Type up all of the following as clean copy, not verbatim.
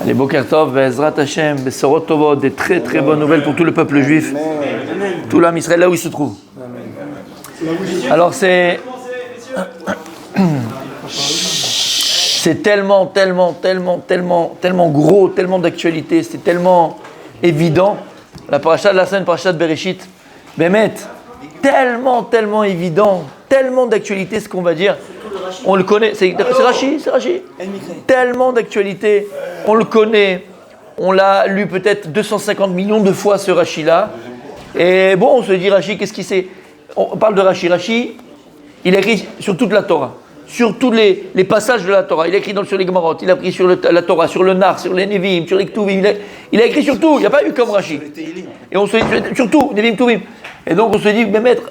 Allez, Boker Tov, Bezrat Hashem, Besorot Tovot, des très très bonnes nouvelles pour tout le peuple juif, tout l'âme Israël, là où il se trouve. Alors c'est tellement gros, tellement d'actualité, c'est tellement évident. La paracha de la semaine, paracha de Bereshit, Bémet, tellement évident, tellement d'actualité, ce qu'on va dire. On le connaît, c'est Rachi. Tellement d'actualité, on le connaît, on l'a lu peut-être 250 millions de fois ce Rachi-là. Et bon, on se dit Rachi, qu'est-ce qu'il sait? On parle de Rachi. Rachi, il a écrit sur toute la Torah, sur tous les passages de la Torah. Il a écrit sur les Gemarot, il a écrit sur la Torah, sur le Nar, sur les Nevim, sur les Ktuvim. Il a écrit sur tout, il n'y a pas eu comme Rachi. Et on se dit, sur tout, Nevim, Ktuvim. Et donc on se dit, mais maître,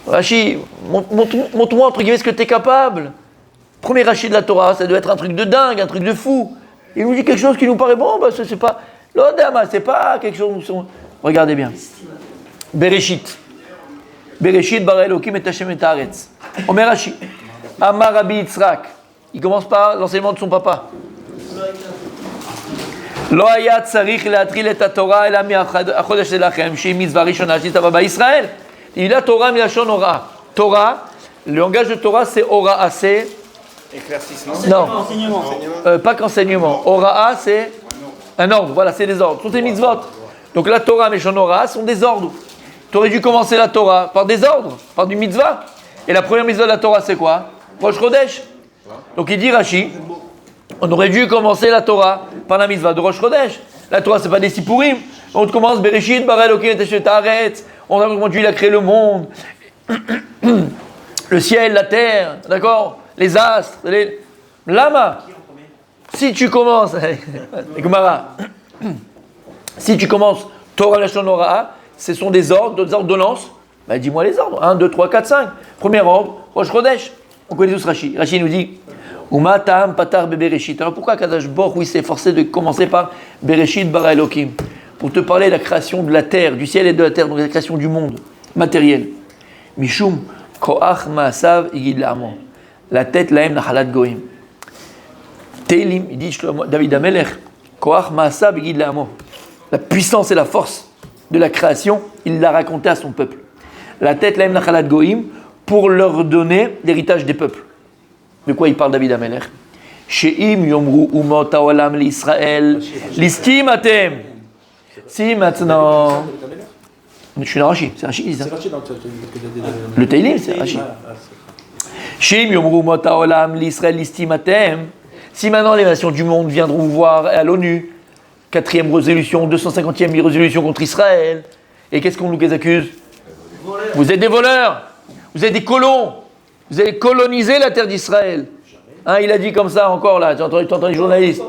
Rachi, montre-moi entre guillemets ce que tu es capable. Premier Rachi de la Torah, ça doit être un truc de dingue, un truc de fou. Il nous dit quelque chose qui nous paraît bon, bah c'est pas. L'Odama, c'est pas quelque chose. Regardez bien. Bereshit, bara Elokim et Hashem et Haaretz. Omer Rachi. Amar Rabbi Yitzhak. Il commence par l'enseignement de son papa. Lo hayat tzarich le'atril et haTorah ela mi'achodesh selachem shehi mitzvah rishona shetava ba'Yisraël. Il a Torah milashon ora. Torah, le langage de Torah c'est ora, c'est éclaircissement. Non, pas qu'enseignement. Ora, c'est un ordre. Voilà, c'est des ordres. Ce sont des mitzvot. Donc la Torah milashon ora sont des ordres. Tu aurais dû commencer la Torah par des ordres, par du mitzvah. Et la première mitzvah de la Torah c'est quoi? Rosh Chodesh. Donc il dit Rashi, on aurait dû commencer la Torah par la mitzvah de Rosh Chodesh. La Torah c'est pas des Sipurim. On commence Bereshit bara Elokim et Hashem et Haaretz. On a comment Dieu il a créé le monde, le ciel, la terre, d'accord, les astres, les lama. Si tu commences, si tu commences Torah Lashon Hora, ce sont des ordres, des ordonnances. Bah, dis-moi les ordres. 1, 2, 3, 4, 5. Premier ordre, Rosh Chodesh. On connaît tous Rashi. Rashi nous dit Uma Ta'am Patar Bereshit. Alors pourquoi Kadosh Baruch Hu s'est forcé de commencer par Bereshit bara Elokim? Pour te parler de la création de la terre, du ciel et de la terre, donc la création du monde matériel. Mishum koach ma'asav igid la'amo. La tête laem nachalat goim. Teilim, il dit David Amelech, koach ma'asav igid la'amo. La puissance et la force de la création, il l'a raconté à son peuple. La tête laem nachalat goim, pour leur donner l'héritage des peuples. De quoi il parle David Amelech? She'im yomru umot ha'olam l'Israël, listim atem. Si maintenant, je suis dans Rashi, c'est Rashi. Le Teilim, c'est Rashi. Shim yomru mot ha'olam l'Israël listimatem. Si maintenant les nations du monde viendront vous voir à l'ONU, 4e résolution, 250e résolution contre Israël, et qu'est-ce qu'on nous accuse? Vous êtes des voleurs, vous êtes des colons, vous avez colonisé la terre d'Israël. Hein, il a dit comme ça encore là, tu entends les journalistes.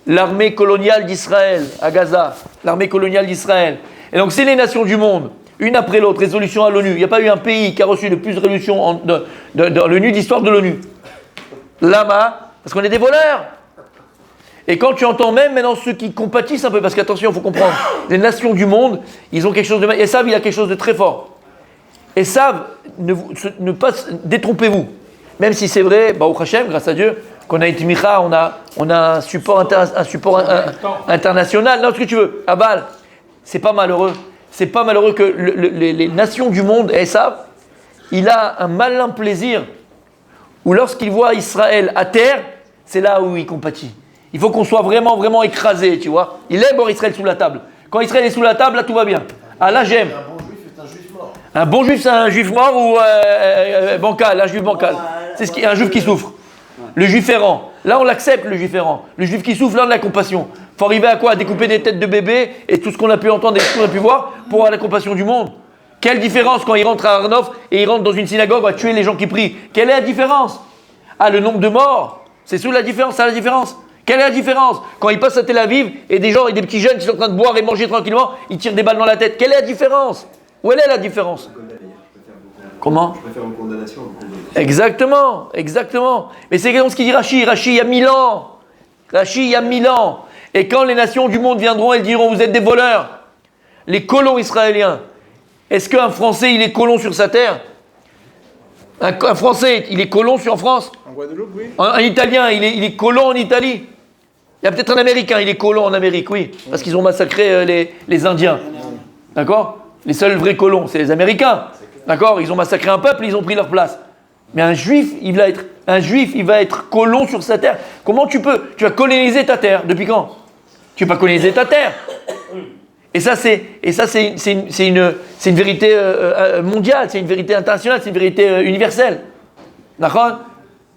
L'armée coloniale d'Israël à Gaza, l'armée coloniale d'Israël. Et donc, c'est les nations du monde, une après l'autre, résolution à l'ONU. Il n'y a pas eu un pays qui a reçu le plus de résolutions dans l'ONU, d'histoire de l'ONU. Lama, parce qu'on est des voleurs. Et quand tu entends même maintenant ceux qui compatissent un peu, parce qu'attention, il faut comprendre, les nations du monde, ils ont quelque chose de... Et savent, il a quelque chose de très fort. Et savent, ne pas détrompez-vous. Même si c'est vrai, Baruch Hashem, grâce à Dieu, qu'on a une tmicha, on a un support, international. Non, ce que tu veux. Abal, c'est pas malheureux. C'est pas malheureux que les nations du monde, elles savent, il a un malin plaisir où lorsqu'il voit Israël à terre, c'est là où il compatit. Il faut qu'on soit vraiment écrasé, tu vois. Il aime voir Israël sous la table. Quand Israël est sous la table, là tout va bien. Ah là j'aime. Un bon juif, c'est un juif mort ou bancal, un juif bancal. C'est un juif qui souffre. Le juif errant. Là, on l'accepte, le juif errant. Le juif qui souffre, là, on a la compassion. Il faut arriver à quoi? À découper des têtes de bébés et tout ce qu'on a pu entendre et tout ce qu'on a pu voir pour avoir la compassion du monde. Quelle différence quand il rentre à Arnov et il rentre dans une synagogue à tuer les gens qui prient? Quelle est la différence? Ah, le nombre de morts, c'est sous la différence, c'est la différence. Quelle est la différence? Quand il passe à Tel Aviv et des gens et des petits jeunes qui sont en train de boire et manger tranquillement, ils tirent des balles dans la tête. Quelle est la différence? Où elle est la différence? Comment? Je préfère une condamnation. Exactement. Mais c'est ce qu'il dit Rashi. Rashi, il y a 1000 ans. Rashi, il y a 1000 ans. Et quand les nations du monde viendront, elles diront, vous êtes des voleurs. Les colons israéliens. Est-ce qu'un Français, il est colon sur sa terre? Un Français, il est colon en France? En Guadeloupe, oui. Un Italien, il est colon en Italie? Il y a peut-être un Américain, il est colon en Amérique, oui, parce qu'ils ont massacré les Indiens. D'accord? Les seuls vrais colons, c'est les Américains. D'accord? Ils ont massacré un peuple, ils ont pris leur place. Mais un juif, il va être colon sur sa terre. Comment tu vas coloniser ta terre? Depuis quand? Tu vas pas coloniser ta terre. Et ça, c'est une vérité mondiale, c'est une vérité internationale, c'est une vérité universelle. D'accord?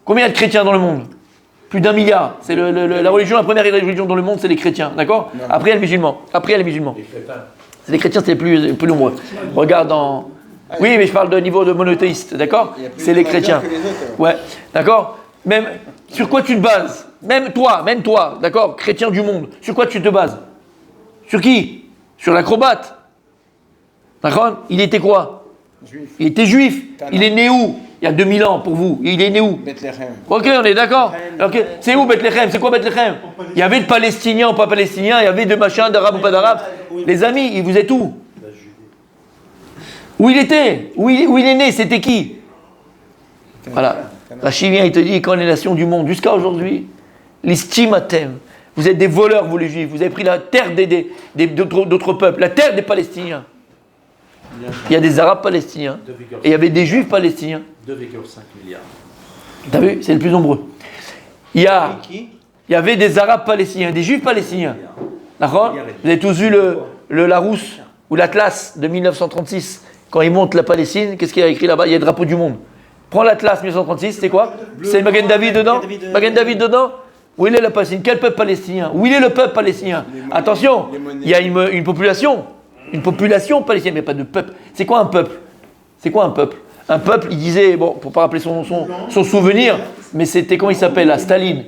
Combien il y a de chrétiens dans le monde? Plus d'1 milliard. C'est la première religion dans le monde, c'est les chrétiens. D'accord? Après, il y a les musulmans. C'est les chrétiens, c'est les plus nombreux. Regarde dans... Oui, mais je parle de niveau de monothéiste, d'accord? C'est les chrétiens. Ouais, d'accord? Même, sur quoi tu te bases? Même toi, d'accord? Chrétien du monde, sur quoi tu te bases? Sur qui? Sur l'acrobate. D'accord? Il était quoi? Il était juif. Il est né où? Il y a 2000 ans pour vous. Il est né où? Bethléem. Ok, on est d'accord. Okay. C'est où Bethléem? C'est quoi Bethléem? Il y avait de Palestiniens ou pas Palestiniens, il y avait de machins, d'Arabes ou pas d'Arabes. Les amis, vous êtes où? Où il était? Où il est né? C'était qui? Voilà. Rachid vient, il te dit, quand les nations du monde, jusqu'à aujourd'hui, l'istimatem, vous êtes des voleurs, vous les juifs, vous avez pris la terre d'autres peuples, la terre des Palestiniens. Il y a des Arabes palestiniens, et il y avait des Juifs palestiniens. 2,5 milliards. T'as vu? C'est le plus nombreux. Il y avait des Arabes palestiniens, des Juifs palestiniens. D'accord? Vous avez tous vu le Larousse ou l'Atlas de 1936. Quand ils montent la Palestine, qu'est-ce qu'il y a écrit là-bas? Il y a le drapeau du monde. Prends l'Atlas 1936, c'est quoi? C'est Magen David dedans? Magen David dedans? Où il est la Palestine? Quel peuple palestinien? Où il est le peuple palestinien? Attention, il y a une population. Une population palestinienne, mais pas de peuple. C'est quoi un peuple? C'est quoi un peuple? Un peuple, il disait, bon, pour pas rappeler son souvenir, mais c'était, comment il s'appelle là? Staline.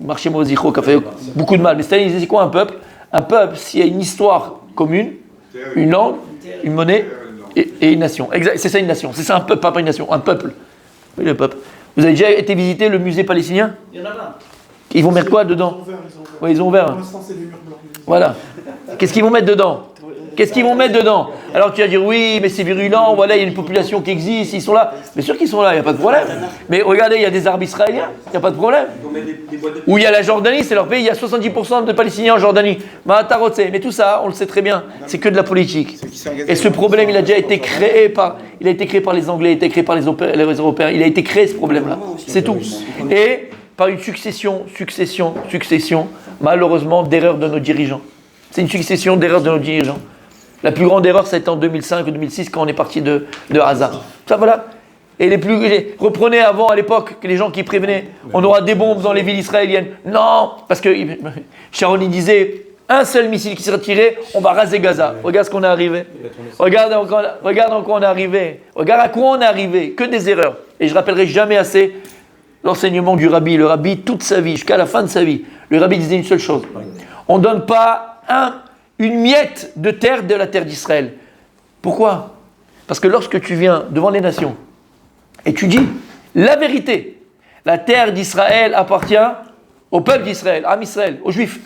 Marché Mozicho, qui a fait beaucoup de mal. Mais Staline, il disait, c'est quoi un peuple? Un peuple, s'il y a une histoire commune, une langue, une monnaie et une nation. Exact, c'est ça une nation. C'est ça un peuple, pas une nation. Un peuple. Oui, le peuple. Vous avez déjà été visiter le musée palestinien? Il y en a plein. Ils vont mettre quoi dedans? Oui, ils ont ouvert. Voilà. Qu'est-ce qu'ils vont mettre dedans? Qu'est-ce qu'ils vont mettre dedans? Alors tu vas dire oui, mais c'est virulent, voilà, il y a une population qui existe, ils sont là. Bien sûr qu'ils sont là, il n'y a pas de problème. Mais regardez, il y a des Arabes israéliens, il n'y a pas de problème. Où il y a la Jordanie, c'est leur pays, il y a 70% de Palestiniens en Jordanie. Mais tout ça, on le sait très bien, c'est que de la politique. Et ce problème, il a déjà été créé par les Anglais, il a été créé par les Européens, il a été créé ce problème-là. C'est tout. Et par une succession, malheureusement, d'erreurs de nos dirigeants. C'est une succession d'erreurs de nos dirigeants. La plus grande erreur, c'était en 2005 ou 2006 quand on est parti de Gaza. Ça, voilà. Et reprenez avant, à l'époque, que les gens qui prévenaient, on aura des bombes dans les villes israéliennes. Non, parce que Sharon il disait, un seul missile qui sera tiré, on va raser Gaza. Regarde ce qu'on est arrivé. Regarde en quoi on est arrivé. Regarde à quoi on est arrivé. Que des erreurs. Et je rappellerai jamais assez l'enseignement du rabbi. Le rabbi, toute sa vie, jusqu'à la fin de sa vie, le rabbi disait une seule chose. On ne donne pas une miette de la terre d'Israël. Pourquoi? Parce que lorsque tu viens devant les nations et tu dis la vérité, la terre d'Israël appartient au peuple d'Israël, à Israël, aux Juifs.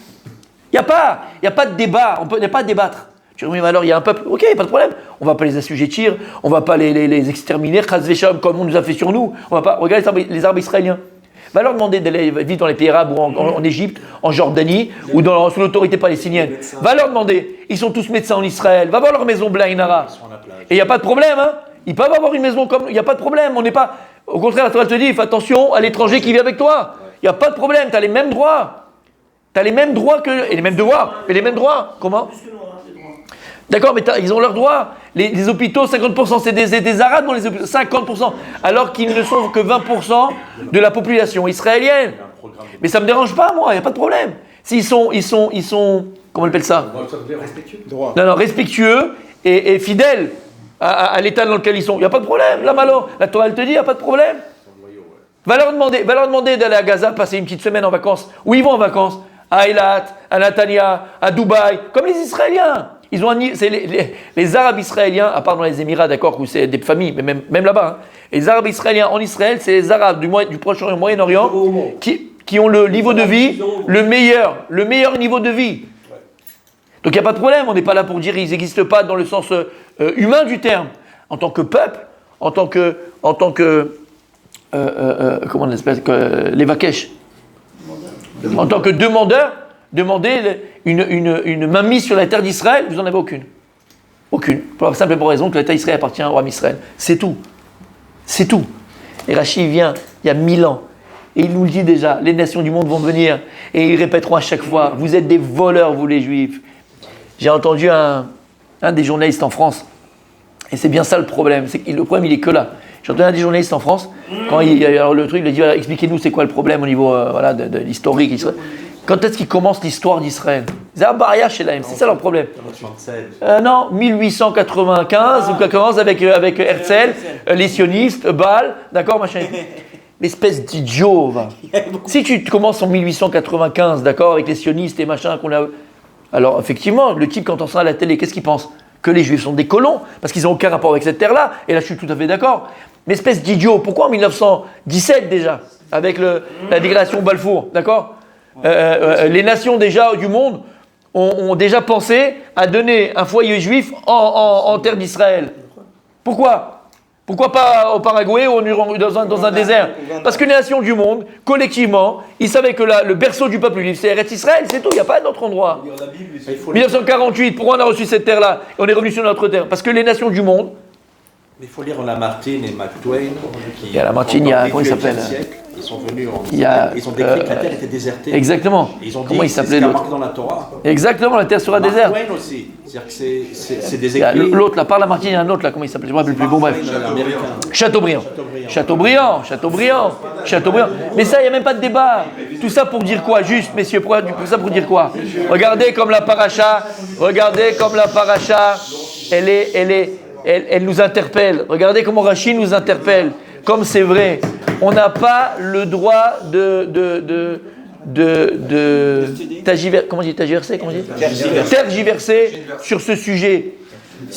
Il n'y a pas de débat, on n'y a pas à débattre. Tu dis oui, mais alors il y a un peuple, ok, pas de problème. On ne va pas les assujettir, on ne va pas les exterminer, comme on nous a fait sur nous. On va pas. Regarde les Arabes israéliens. Va leur demander d'aller vivre dans les pays arabes ou en Égypte, en Jordanie ou sous l'autorité palestinienne. Va leur demander. Ils sont tous médecins en Israël. Va voir leur maison Blainara. Et il n'y a pas de problème. Hein. Ils peuvent avoir une maison comme... Il n'y a pas de problème. On n'est pas... Au contraire, la Torah te dit, fais attention à l'étranger qui vit avec toi. Il n'y a pas de problème. Tu as les mêmes droits. Tu as les mêmes droits que... Et les mêmes devoirs. Et les mêmes droits. Comment? D'accord, mais ils ont leurs droits. Les hôpitaux, 50%, c'est des Arabes dans les hôpitaux. 50%. Alors qu'ils ne sont que 20% de la population israélienne. Mais ça ne me dérange pas, moi, il n'y a pas de problème. S'ils sont, comment on appelle ça? Respectueux. Non, respectueux et fidèles à l'état dans lequel ils sont. Il n'y a pas de problème. Là, malo, la Torah, elle te dit, il n'y a pas de problème. Va leur demander d'aller à Gaza, passer une petite semaine en vacances. Où ils vont en vacances? À Eilat, à Natania, à Dubaï, comme les Israéliens. Ils ont les Arabes israéliens, à part dans les Émirats, d'accord, où c'est des familles, mais même là-bas, hein, les Arabes israéliens en Israël, c'est les Arabes du Proche-Orient, Moyen-Orient, qui ont le niveau de vie, le meilleur niveau de vie. Donc il n'y a pas de problème, on n'est pas là pour dire qu'ils n'existent pas dans le sens humain du terme. En tant que peuple, en tant que comment on appelle, les Vakesh, en tant que demandeur, demander une mainmise sur la terre d'Israël, vous n'en avez aucune. Aucune. Pour la simple et bonne raison que la terre d'Israël appartient au roi d'Israël. C'est tout. C'est tout. Et Rachi vient il y a 1000 ans. Et il nous le dit déjà, les nations du monde vont venir. Et ils répéteront à chaque fois, vous êtes des voleurs, vous les Juifs. J'ai entendu un des journalistes en France. Et c'est bien ça le problème. Le problème, il est que là. J'ai entendu un des journalistes en France, quand alors le truc, il a dit, voilà, expliquez-nous c'est quoi le problème au niveau de l'historique. Quand est-ce qu'ils commencent l'histoire d'Israël? C'est un baria chez l'AM, c'est ça leur problème. Non, 1895, donc ça commence avec Herzl, les sionistes, Baal, d'accord, machin. L'espèce d'idiot, va. Si tu commences en 1895, d'accord, avec les sionistes et machin qu'on a... Alors, effectivement, le type, quand on entend ça à la télé, qu'est-ce qu'il pense? Que les Juifs sont des colons, parce qu'ils n'ont aucun rapport avec cette terre-là. Et là, je suis tout à fait d'accord. Mais espèce d'idiot, pourquoi en 1917 déjà, avec la dégradation Balfour, d'accord, les nations déjà du monde ont déjà pensé à donner un foyer juif en terre d'Israël. Pourquoi? Pourquoi pas au Paraguay ou dans un désert? Parce que les nations du monde, collectivement, ils savaient que le berceau du peuple juif, c'est Eretz Israël, c'est tout, il n'y a pas d'autre endroit. 1948, pourquoi on a reçu cette terre-là et on est revenu sur notre terre? Parce que les nations du monde... Il faut lire Lamartine et Mark Twain. Il y a Lamartine, il y a... Comment il s'appelle? Ils sont venus, ils ont décrit que la terre était désertée. Exactement. Et ils ont dit comment il s'appelait l'autre? Marqué dans la Torah. Exactement, la terre sera déserte. Mark Twain aussi. C'est-à-dire que c'est des écrits. L'autre, là, par Lamartine, il y a un autre, là, comment il s'appelle? Je me rappelle plus. Bon, bref. Chateaubriand. Mais ça, il n'y a même pas de débat. Tout ça pour dire quoi? Juste, messieurs, pour ça pour dire quoi? Regardez comme la paracha, elle nous interpelle. Regardez comment Rachi nous interpelle. Comme c'est vrai, on n'a pas le droit tergiverser sur ce sujet.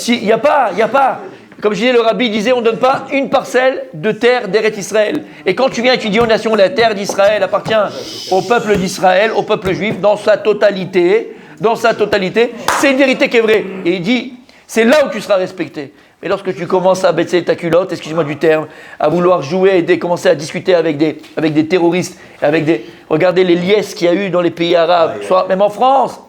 Il n'y a pas. Comme je disais, le rabbi disait, on ne donne pas une parcelle de terre d'Eretz Israël. Et quand tu viens et tu dis aux nations, la terre d'Israël appartient au peuple d'Israël, au peuple juif, dans sa totalité, c'est une vérité qui est vraie. Et il dit, c'est là où tu seras respecté. Et lorsque tu commences à baisser ta culotte, excuse-moi du terme, à vouloir jouer et commencer à discuter avec des terroristes, regardez les liesses qu'il y a eu dans les pays arabes, soit même en France.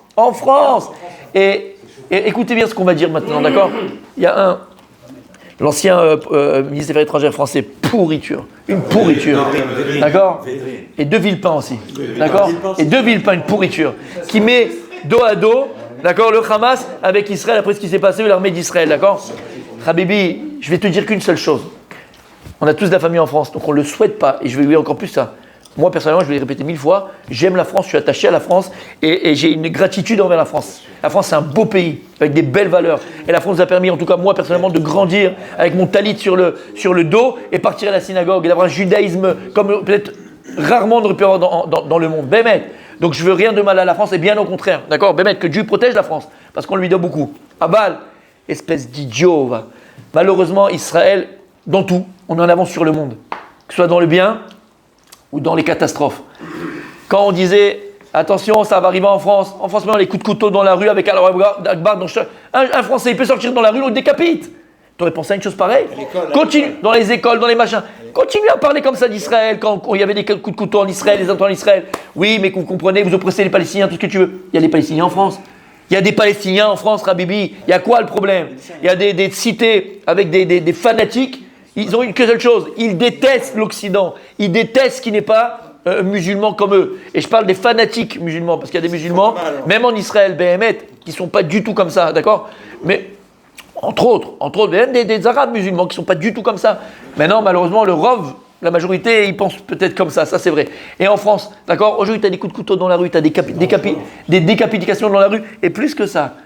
Et écoutez bien ce qu'on va dire maintenant, d'accord? Il y a l'ancien ministre des Affaires étrangères français, une pourriture, d'accord? Et De Villepin aussi, d'accord? Et De Villepin, une pourriture, qui met dos à dos, d'accord, le Hamas avec Israël après ce qui s'est passé avec l'armée d'Israël, d'accord? Habibi, je vais te dire qu'une seule chose. On a tous de la famille en France, donc on ne le souhaite pas, et je vais lui dire encore plus ça. Moi, personnellement, je vais le répéter 1000 fois, j'aime la France, je suis attaché à la France, et j'ai une gratitude envers la France. La France, c'est un beau pays, avec des belles valeurs. Et la France nous a permis, en tout cas moi, personnellement, de grandir avec mon talit sur le dos, et partir à la synagogue, et d'avoir un judaïsme comme peut-être rarement on aurait pu avoir dans le monde. Bémet. Donc je veux rien de mal à la France, et bien au contraire. D'accord? Bémet, que Dieu protège la France, parce qu'on lui doit beaucoup. Abal, espèce d'idiot, va. Malheureusement, Israël, dans tout, on est en avance sur le monde. Que ce soit dans le bien ou dans les catastrophes. Quand on disait, attention, ça va arriver en France maintenant, les coups de couteau dans la rue avec Allah Akbar, un Français, il peut sortir dans la rue, on le décapite. Tu aurais pensé à une chose pareille? Continue, dans les écoles, dans les machins. Continue à parler comme ça d'Israël, quand il y avait des coups de couteau en Israël, les attentats en Israël. Oui, mais vous comprenez, vous oppressez les Palestiniens, tout ce que tu veux. Il y a des Palestiniens en France. Il y a des Palestiniens en France, Rabibi. Il y a quoi le problème? Il y a des cités avec des fanatiques. Ils ont une seule chose. Ils détestent l'Occident. Ils détestent ce qui n'est pas musulman comme eux. Et je parle des fanatiques musulmans, parce qu'il y a des musulmans, même en Israël, Béhémet, qui ne sont pas du tout comme ça, d'accord? Mais, entre autres, même des Arabes musulmans qui ne sont pas du tout comme ça. Maintenant, malheureusement, le Rov, la majorité, ils pensent peut-être comme ça c'est vrai. Et en France, d'accord, aujourd'hui, tu as des coups de couteau dans la rue, tu as des décapitations dans la rue, et plus que ça.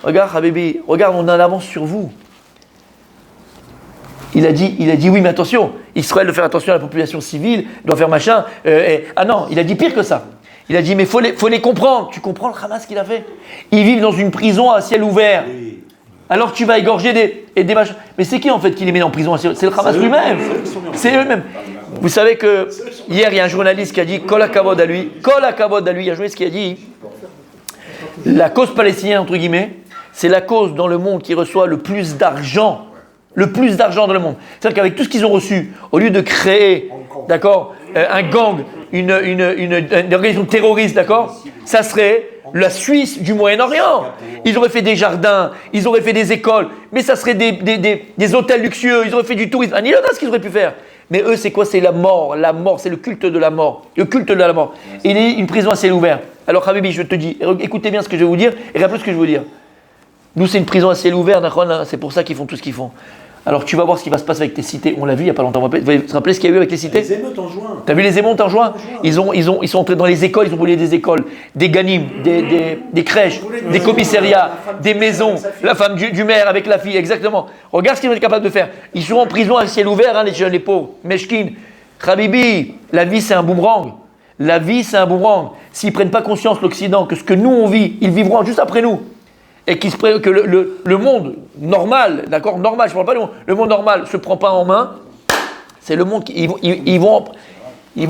Regarde, Habibi, regarde, on a l'avance sur vous. Il a dit, oui, mais attention, Israël doit faire attention à la population civile, doit faire machin. Ah non, il a dit pire que ça. Il a dit, mais faut les comprendre. Tu comprends le Hamas qu'il a fait? Ils vivent dans une prison à ciel ouvert. Alors tu vas égorger des machins. Mais c'est qui en fait qui les met en prison? C'est le Hamas lui-même. C'est eux-mêmes. Vous savez que hier, il y a un journaliste qui a dit, Kol hakavod à lui, il y a un journaliste qui a dit, la cause palestinienne, entre guillemets, c'est la cause dans le monde qui reçoit le plus d'argent dans le monde. C'est-à-dire qu'avec tout ce qu'ils ont reçu, au lieu de créer, d'accord, un gang, une organisation terroriste, d'accord, ça serait la Suisse du Moyen-Orient. Ils auraient fait des jardins, ils auraient fait des écoles, mais ça serait des hôtels luxueux, ils auraient fait du tourisme. Un ce qu'ils auraient pu faire. Mais eux, c'est quoi? C'est la mort, c'est le culte de la mort. Le culte de la mort. Il est une prison à ciel ouvert. Alors, Habibi, je te dis, écoutez bien ce que je vais vous dire et rappelez ce que je veux vous dire. Nous, c'est une prison à ciel ouvert, c'est pour ça qu'ils font tout ce qu'ils font. Alors, tu vas voir ce qui va se passer avec tes cités. On l'a vu il n'y a pas longtemps. Vous vous rappelez ce qu'il y a eu avec les cités? Les émeutes en juin. T'as vu les émeutes en juin? Ils sont entrés dans les écoles, ils ont brûlé des écoles, des ganimes, des crèches, des commissariats, des maisons, la femme du maire avec la fille, exactement. Regarde ce qu'ils ont été capables de faire. Ils sont en prison à ciel ouvert, les jeunes, les pauvres. Meshkin, Habibi, la vie c'est un boomerang. La vie c'est un boomerang. S'ils ne prennent pas conscience, l'Occident, que ce que nous on vit, ils vivront juste après nous. Et que le monde normal, d'accord, normal, je ne parle pas du monde, le monde normal ne se prend pas en main, c'est le monde ils vont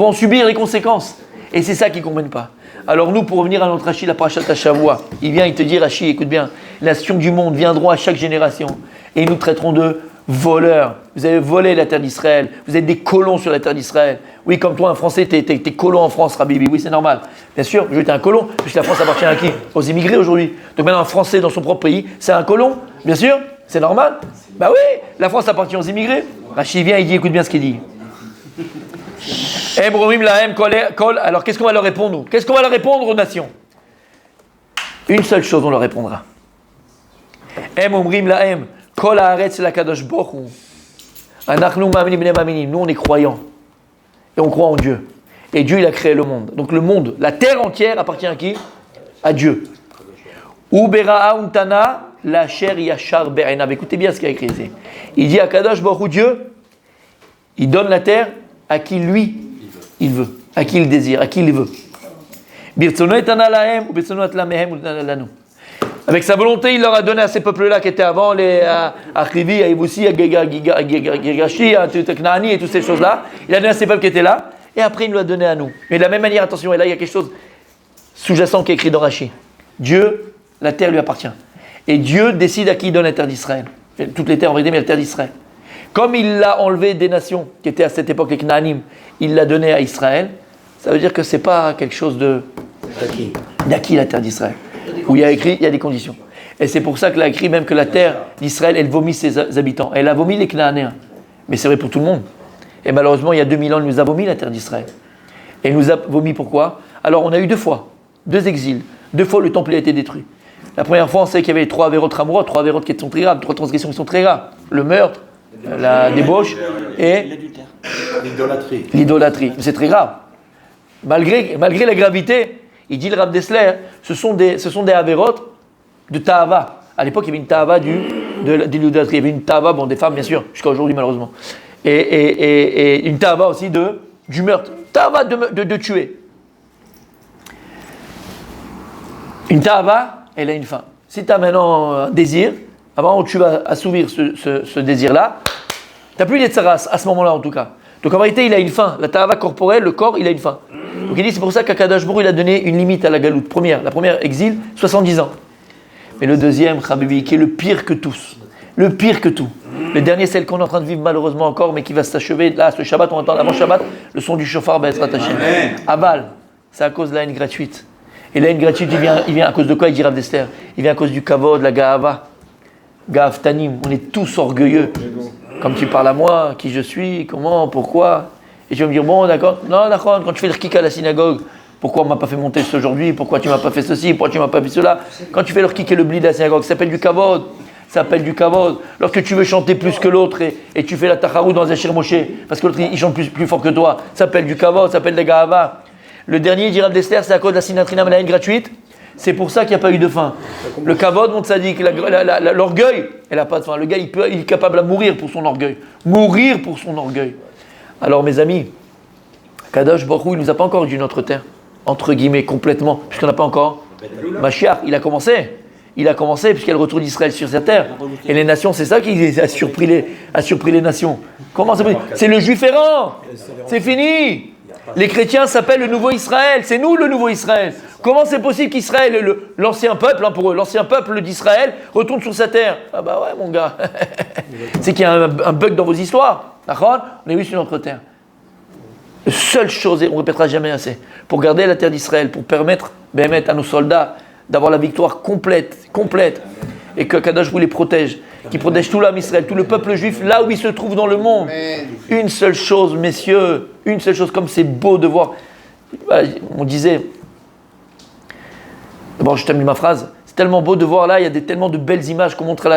en subir les conséquences. Et c'est ça qu'ils ne comprennent pas. Alors nous, pour revenir à notre Rashi, la Parashat Shavua, il te dit, Rashi, écoute bien, les nations du monde viendront à chaque génération et ils nous traiteront de voleurs. Vous avez volé la terre d'Israël, vous êtes des colons sur la terre d'Israël. Oui, comme toi, un Français, t'es colon en France, Rabibi, oui, c'est normal. Bien sûr, j'étais un colon, puisque la France appartient à qui? Aux immigrés aujourd'hui. Donc maintenant, un Français dans son propre pays, c'est un colon, bien sûr, c'est normal. Bah oui, la France appartient aux immigrés. Rachid vient, il dit, écoute bien ce qu'il dit. Alors qu'est-ce qu'on va leur répondre, nous? Qu'est-ce qu'on va leur répondre aux nations? Une seule chose, on leur répondra. Nous, on est croyants. Et on croit en Dieu. Et Dieu, il a créé le monde. Donc le monde, la terre entière appartient à qui? À Dieu. Écoutez bien ce qu'il a écrit ici. Il dit à Kadosh Baruch Hu, Dieu, il donne la terre à qui lui, il veut. À qui il désire, à qui il veut. Avec sa volonté, il leur a donné à ces peuples-là qui étaient avant, à Chivi, à Iboussi, à Gigashi, à Teknani et toutes ces choses-là. Il a donné à ces peuples qui étaient là, et après il nous a donné à nous. Mais de la même manière, attention, et là il y a quelque chose sous-jacent qui est écrit dans Rashi. Dieu, la terre lui appartient. Et Dieu décide à qui il donne la terre d'Israël. Toutes les terres en vérité, mais la terre d'Israël. Comme il l'a enlevé des nations qui étaient à cette époque les Knaanim, il l'a donné à Israël, ça veut dire que ce n'est pas quelque chose d'acquis la terre d'Israël. Où il y a écrit, il y a des conditions. Et c'est pour ça qu'il a écrit même que la terre d'Israël, elle vomit ses habitants. Elle a vomi les Knaanéens. Mais c'est vrai pour tout le monde. Et malheureusement, il y a 2000 ans, il nous a vomi la terre d'Israël. Et il nous a vomi pourquoi? Alors on a eu 2 fois, 2 exils. 2 fois le temple a été détruit. La première fois, on sait qu'il y avait 3 avérotes ramourot, 3 avérotes qui sont très graves, 3 transgressions qui sont très graves. Le meurtre, la débauche et l'idolâtrie. Mais c'est très grave. Malgré la gravité, il dit le Rav Dessler, ce sont des avérotes de Tahava. À l'époque, il y avait une Tahava de l'idolâtrie. Il y avait une Tahava, des femmes, bien sûr, jusqu'à aujourd'hui, malheureusement. Et une Tahava aussi du meurtre. Tahava de tuer. Une Tahava, elle a une fin. Si tu as maintenant un désir, avant où tu vas assouvir ce désir-là, tu n'as plus les tsaras, à ce moment-là en tout cas. Donc en vérité, il a une fin. La Tahava corporelle, le corps, il a une fin. Donc il dit, c'est pour ça qu'Akadosh Baruch Hu, il a donné une limite à la galoute. La première exil, 70 ans. Mais le deuxième, Habibi, qui est le pire que tous. Le pire que tout. Le dernier, c'est le qu'on est en train de vivre malheureusement encore, mais qui va s'achever. Là, ce Shabbat, on entend avant Shabbat, le son du chauffard va être attaché. Aval, c'est à cause de la haine gratuite. Et la haine gratuite, il vient à cause de quoi? Il dit Rav Dessler. Il vient à cause du kavod, de la gahava. Gav tanim, on est tous orgueilleux. Comme tu parles à moi, qui je suis, comment, pourquoi. Et tu vas me dire, bon, d'accord, non, d'accord, quand tu fais le kik à la synagogue, pourquoi on ne m'a pas fait monter aujourd'hui, pourquoi tu ne m'as pas fait ceci, pourquoi tu ne m'as pas fait cela. Quand tu fais le kik et le bli de la synagogue, ça s'appelle du kavod. Ça s'appelle du kavod. Lorsque tu veux chanter plus que l'autre et tu fais la tacharou dans un shir Moshe, parce que l'autre il chante plus fort que toi, ça s'appelle du kavod, ça s'appelle la gahava. Le dernier, dit Rav Dessler, c'est à cause de la sinatrinam, la haine gratuite. C'est pour ça qu'il n'y a pas eu de fin. Le kavod, mon tzaddik, l'orgueil, elle n'a pas de fin. Le gars, il est capable de mourir pour son orgueil. Mourir pour son orgueil. Alors, mes amis, Kadosh Baruch Hu, il ne nous a pas encore dit notre terre, entre guillemets, complètement, puisqu'on n'a pas encore. Mashiach, il a commencé. Il a commencé, puisqu'il y a le retour d'Israël sur sa terre. Et les nations, c'est ça qui a surpris les nations. Comment ça peut dire? C'est le juif errant. C'est fini. Les chrétiens s'appellent le nouveau Israël. C'est nous le nouveau Israël. Comment c'est possible qu'Israël, l'ancien peuple, pour eux, l'ancien peuple d'Israël, retourne sur sa terre? Ah bah ouais, mon gars. C'est qu'il y a un bug dans vos histoires. D'accord? On est oui sur notre terre. Seule chose, et on ne répétera jamais assez, pour garder la terre d'Israël, pour permettre à nos soldats d'avoir la victoire complète, et que Kadosh vous les protège, qui protège tout l'âme Israël, tout le peuple juif, là où il se trouve dans le monde. Une seule chose, messieurs, une seule chose, comme c'est beau de voir. On disait, d'abord je termine ma phrase, c'est tellement beau de voir là, il y a tellement de belles images qu'on montre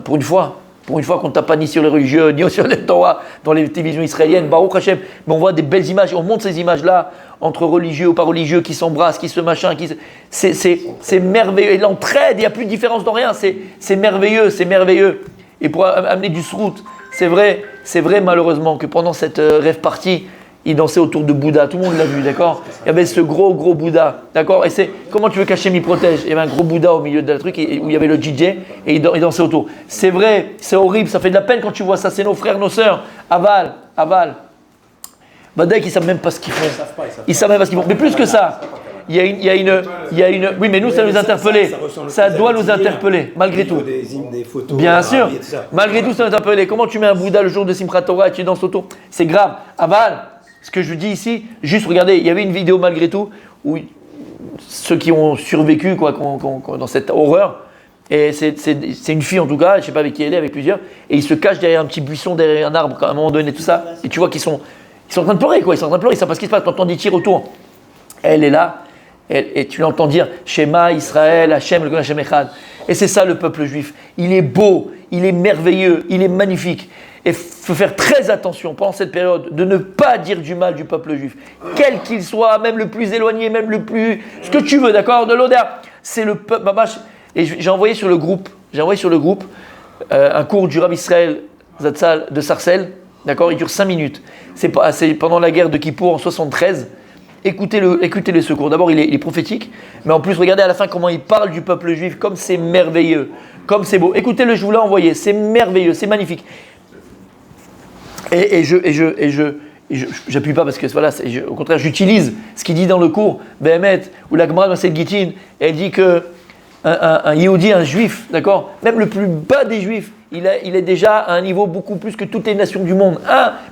pour une fois qu'on ne tape pas ni sur les religieux, ni sur les Torah, dans les télévisions israéliennes, Baruch Hashem, mais on voit des belles images, et on montre ces images-là, entre religieux ou pas religieux, qui s'embrassent, qui se machin, c'est merveilleux, et l'entraide, il n'y a plus de différence dans rien, c'est merveilleux, et pour amener du srout, c'est vrai malheureusement que pendant cette rêve partie, il dansait autour de Bouddha, tout le monde l'a vu, d'accord? Il y avait ce gros Bouddha, d'accord? Et c'est, comment tu veux qu'Hachem m'y protège? Il y avait un gros Bouddha au milieu de la truc, où il y avait le DJ, et il dansait autour. C'est vrai, c'est horrible, ça fait de la peine quand tu vois ça, c'est nos frères, nos sœurs. Aval. Badek, ils ne savent même pas ce qu'ils font. Ils savent même pas ce qu'ils font. Mais plus que ça, il y a une... Oui, mais nous, ça nous interpellait. Ça doit nous interpeller, malgré tout. Des photos, bien sûr. Malgré tout, ça nous interpellait. Comment tu mets un Bouddha le jour de Simchat Torah et tu danses autour? C'est grave. Aval. Ce que je dis ici, juste regardez, il y avait une vidéo malgré tout où ceux qui ont survécu dans cette horreur, et c'est une fille en tout cas, je ne sais pas avec qui elle est, avec plusieurs, et ils se cachent derrière un petit buisson, derrière un arbre à un moment donné, tout ça, et tu vois qu'ils sont en train de pleurer, ils sont en train de pleurer, ils savent pas ce qui se passe, tu entends des tirs autour. Elle est là, et tu l'entends dire Shema Israël, Hachem, le Hashem Echad. Et c'est ça le peuple juif. Il est beau, il est merveilleux, il est magnifique. Et il faut faire très attention pendant cette période de ne pas dire du mal du peuple juif, quel qu'il soit, même le plus éloigné, même le plus... Ce que tu veux, d'accord? De l'odeur. C'est le peuple... Et j'ai envoyé sur le groupe un cours du Rav Israël Zatzal de Sarcelles, d'accord? Il dure 5 minutes. C'est pendant la guerre de Kippour en 73. Écoutez-le ce cours. D'abord, il est prophétique, mais en plus, regardez à la fin comment il parle du peuple juif, comme c'est merveilleux, comme c'est beau. Écoutez-le, je vous l'ai envoyé, c'est merveilleux, c'est magnifique. Et j'appuie pas parce que voilà, au contraire, j'utilise ce qu'il dit dans le cours, Behemet, ou la Gemara dans cette Gittin, elle dit que un Yehudi, un juif, d'accord, même le plus bas des juifs, il est déjà à un niveau beaucoup plus que toutes les nations du monde.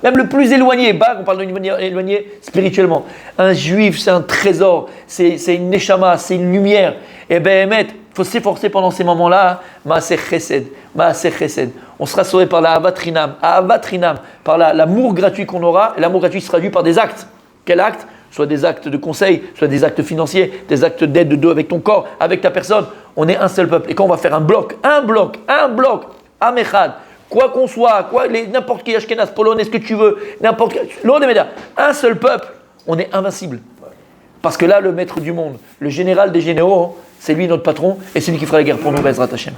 Même le plus éloigné, on parle de niveau éloigné spirituellement. Un juif, c'est un trésor, c'est une neshama, c'est une lumière. Et Behemet, il faut s'efforcer pendant ces moments-là, Maaseh Chesed. On sera sauvé par la Ahavat Rinam, par l'amour gratuit qu'on aura. Et l'amour gratuit se traduit par des actes. Quel acte? Soit des actes de conseil, soit des actes financiers, des actes d'aide de deux avec ton corps, avec ta personne. On est un seul peuple. Et quand on va faire un bloc, Amechad, quoi qu'on soit, n'importe qui, Ashkenaz, Polonais, ce que tu veux, n'importe qui, un seul peuple, on est invincible. Parce que là, le maître du monde, le général des généraux, c'est lui notre patron, et c'est lui qui fera la guerre pour nous, Bezrat Hashem.